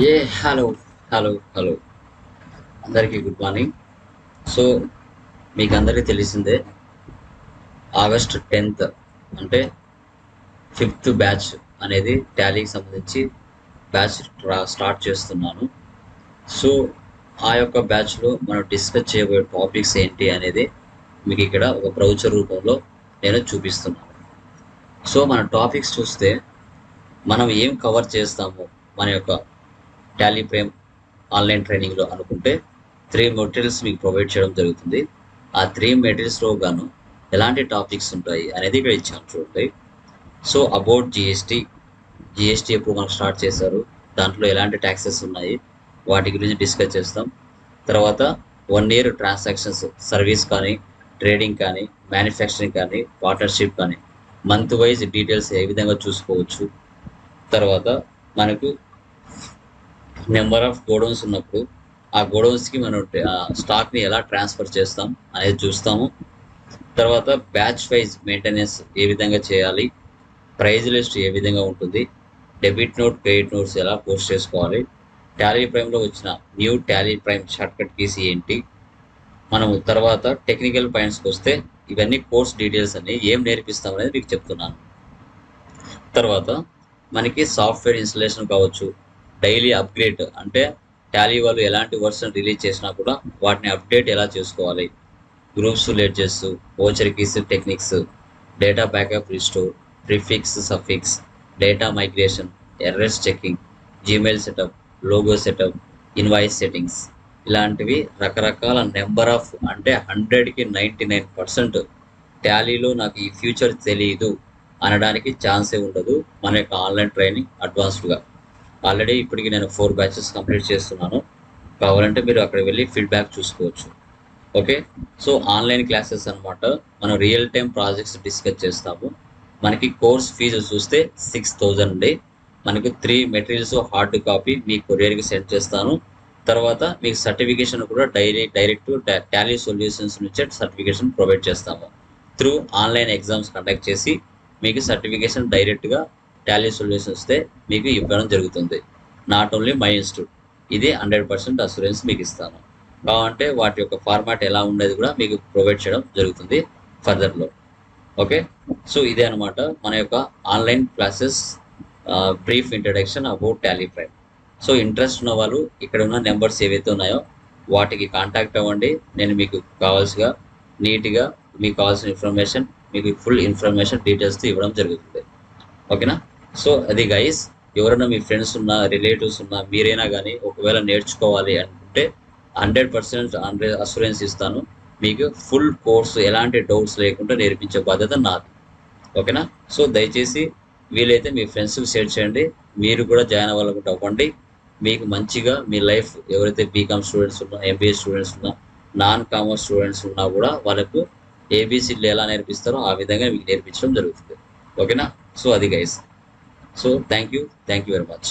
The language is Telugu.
ఏ హలో హలో అందరికీ గుడ్ మార్నింగ్. సో మీకు అందరికీ తెలిసిందే, ఆగస్ట్ 10th అంటే ఫిఫ్త్ బ్యాచ్ అనేది టాలీకి సంబంధించి బ్యాచ్ స్టార్ట్ చేస్తున్నాను. సో ఆ యొక్క బ్యాచ్లో మనం డిస్కస్ చేయబోయే టాపిక్స్ ఏంటి అనేది మీకు ఇక్కడ ఒక బ్రౌచర్ రూపంలో నేను చూపిస్తున్నాను. సో మన టాపిక్స్ చూస్తే మనం ఏం కవర్ చేస్తాము మన యొక్క టాలీ ప్రైమ్ ఆన్లైన్ ట్రైనింగ్లో అనుకుంటే 3 మెటీరియల్స్ మీకు ప్రొవైడ్ చేయడం జరుగుతుంది. ఆ 3 మెటీరియల్స్లో గాను ఎలాంటి టాపిక్స్ ఉంటాయి అనేది ఇక్కడ ఇచ్చాను చూడండి. సో అబౌట్ జిఎస్టీ ఎప్పుడు మనకు స్టార్ట్ చేశారు, దాంట్లో ఎలాంటి ట్యాక్సెస్ ఉన్నాయి, వాటి గురించి డిస్కస్ చేస్తాం. తర్వాత 1 year ట్రాన్సాక్షన్స్, సర్వీస్ కానీ, ట్రేడింగ్ కానీ, మ్యానుఫ్యాక్చరింగ్ కానీ, పార్ట్నర్షిప్ కానీ, మంత్ వైజ్ డీటెయిల్స్ ఏ విధంగా చూసుకోవచ్చు. తర్వాత మనకు నెంబర్ ఆఫ్ గోడౌన్స్ ఉన్నప్పుడు ఆ గోడౌన్స్కి మనం స్టాక్ని ఎలా ట్రాన్స్ఫర్ చేస్తాం అనేది చూస్తాము. తర్వాత బ్యాచ్ వైజ్ మెయింటెనెన్స్ ఏ విధంగా చేయాలి, ప్రైజ్ లిస్ట్ ఏ విధంగా ఉంటుంది, డెబిట్ నోట్, క్రెడిట్ నోట్స్ ఎలా పోస్ట్ చేసుకోవాలి, టాలీ ప్రైమ్లో వచ్చిన new Tally prime shortcut keys ఏంటి, మనము తర్వాత టెక్నికల్ పాయింట్స్కి వస్తే ఇవన్నీ కోర్స్ డీటెయిల్స్ అన్ని ఏం నేర్పిస్తాం అనేది మీకు చెప్తున్నాను. తర్వాత మనకి సాఫ్ట్వేర్ ఇన్స్టలేషన్ కావచ్చు, డైలీ అప్గ్రేడ్ అంటే టాలీ వాళ్ళు ఎలాంటి వర్షన్ రిలీజ్ చేసినా కూడా వాటిని అప్డేట్ ఎలా చేసుకోవాలి, groups ledgers, voucher keys techniques, data backup restore, prefix suffix, data migration, errors checking, Gmail setup, logo setup, invoice settings, ఇలాంటివి రకరకాల నెంబర్ ఆఫ్ అంటే 100కి 99% టాలీలో నాకు ఈ ఫ్యూచర్ తెలియదు అనడానికి ఛాన్సే ఉండదు మన యొక్క ఆన్లైన్ ట్రైనింగ్ అడ్వాన్స్డ్గా. ఆల్రెడీ ఇప్పటికి నేను 4 బ్యాచెస్ కంప్లీట్ చేస్తున్నాను. కావాలంటే మీరు అక్కడ వెళ్ళి ఫీడ్బ్యాక్ చూసుకోవచ్చు. ఓకే, సో ఆన్లైన్ క్లాసెస్ అనమాట. మనం రియల్ టైం ప్రాజెక్ట్స్ డిస్కస్ చేస్తాము. మనకి కోర్స్ ఫీజు చూస్తే 6,000 అండి. మనకు 3 మెటీరియల్స్ హార్డ్ కాపీ మీ కొరియర్కి సెండ్ చేస్తాను. తర్వాత మీకు సర్టిఫికేషన్ కూడా డైరెక్ట్ టాలీ సొల్యూషన్స్ నుంచే సర్టిఫికేషన్ ప్రొవైడ్ చేస్తాము. త్రూ ఆన్లైన్ ఎగ్జామ్స్ కండక్ట్ చేసి మీకు సర్టిఫికేషన్ డైరెక్ట్గా టాలీ సొల్యూషన్స్తో మీకు ఇవ్వడం జరుగుతుంది. నాట్ ఓన్లీ మై ఇన్స్టిట్యూట్, ఇది 100% అసూరెన్స్ మీకు ఇస్తాను. కావాలంటే వాటి యొక్క ఫార్మాట్ ఎలా ఉండేది కూడా మీకు ప్రొవైడ్ చేయడం జరుగుతుంది ఫర్దర్లో. ఓకే, సో ఇదే అనమాట మన యొక్క online classes brief introduction about Tally prime. So interest ఉన్న వాళ్ళు ఇక్కడ ఉన్న నెంబర్స్ ఏవైతే ఉన్నాయో వాటికి కాంటాక్ట్ అవ్వండి. నేను మీకు కావాల్సిగా నీట్గా మీకు కావాల్సిన ఇన్ఫర్మేషన్, మీకు ఫుల్ ఇన్ఫర్మేషన్ డీటెయిల్స్తో ఇవ్వడం జరుగుతుంది. ఓకేనా? సో అది గైస్, ఎవరైనా మీ ఫ్రెండ్స్ ఉన్నా, రిలేటివ్స్ ఉన్నా, మీరైనా కానీ ఒకవేళ నేర్చుకోవాలి అనుకుంటే 100% అసూరెన్స్ ఇస్తాను. మీకు ఫుల్ కోర్సు ఎలాంటి డౌట్స్ లేకుండా నేర్పించే బాధ్యత నాది. ఓకేనా? సో దయచేసి వీలైతే మీ ఫ్రెండ్స్కి షేర్ చేయండి. మీరు కూడా జాయిన్ అవ్వాలనుకుంటే అవ్వండి. మీకు మంచిగా మీ లైఫ్, ఎవరైతే బీకామ్ స్టూడెంట్స్ ఉన్నా, ఎంబీఏ స్టూడెంట్స్ ఉన్నా, నాన్ కామర్స్ స్టూడెంట్స్ ఉన్నా కూడా వాళ్ళకు ఏబీసీలు ఎలా నేర్పిస్తారో ఆ విధంగా మీకు నేర్పించడం జరుగుతుంది. ఓకేనా? సో అది guys. So thank you very much.